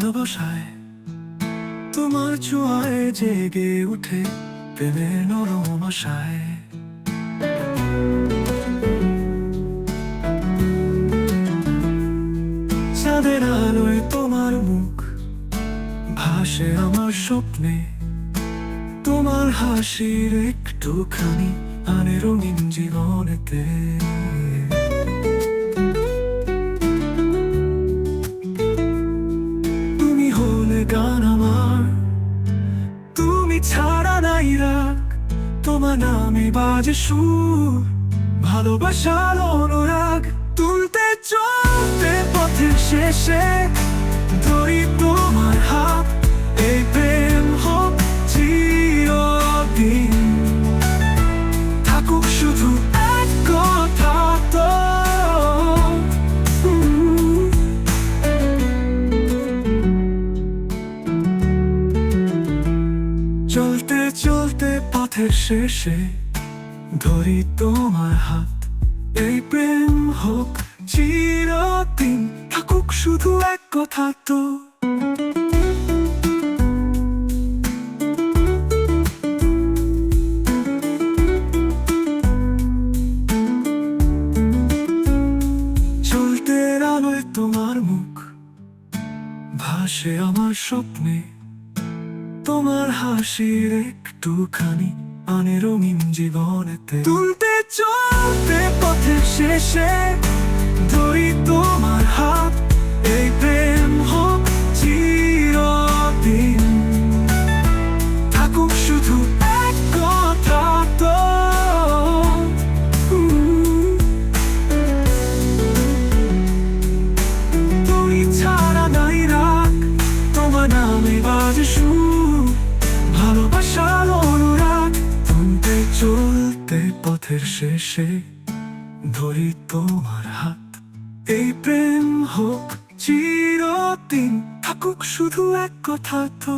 ভালোবাসায় তোমার ছোঁয়ায় জেগে উঠে প্রেমের নরম আশায়। চাঁদের আলোয় তোমার মুখ ভাসে আমার স্বপ্নে, তোমার হাসির একটুখানি আনে রঙিন জীবনেতে। তুমি হলে গান আমার, তুমি ছাড়া নাই রাগ, তোমার নামে বাজে সুর, ভালোবাসার অনুরাগ। তুলতে চলতে পথের শেষে ধরি তোমার হাত, এই প্রেম হোক চিরদিন, থাকুক শুধু এক কথা তো। চলতে চলতে পথের শেষে ধরি তোমার হাত, এই প্রেম হোক চিরদিন, থাকুক শুধু এক কথা তো। চলতের আলোয় তোমার মুখ ভাসে আমার স্বপ্নে, তোমার হাসির একটুখানি আনে রঙিন জীবনেতে। তুলতে চলতে পথের শেষে ধরি তোমার হাত, এই প্রেম হোক চিরদিন, থাকুক শুধু এক কথা তো। তুমি ছাড়া নাই রাগ, তোমার নামে বাজে সুর, ভালোবাসার অনুরাগ। তুলতে চলতে পথের শেষে ধরি তোমার হাত, এই প্রেম হোক চিরদিন, থাকুক শুধু এক কথা তো।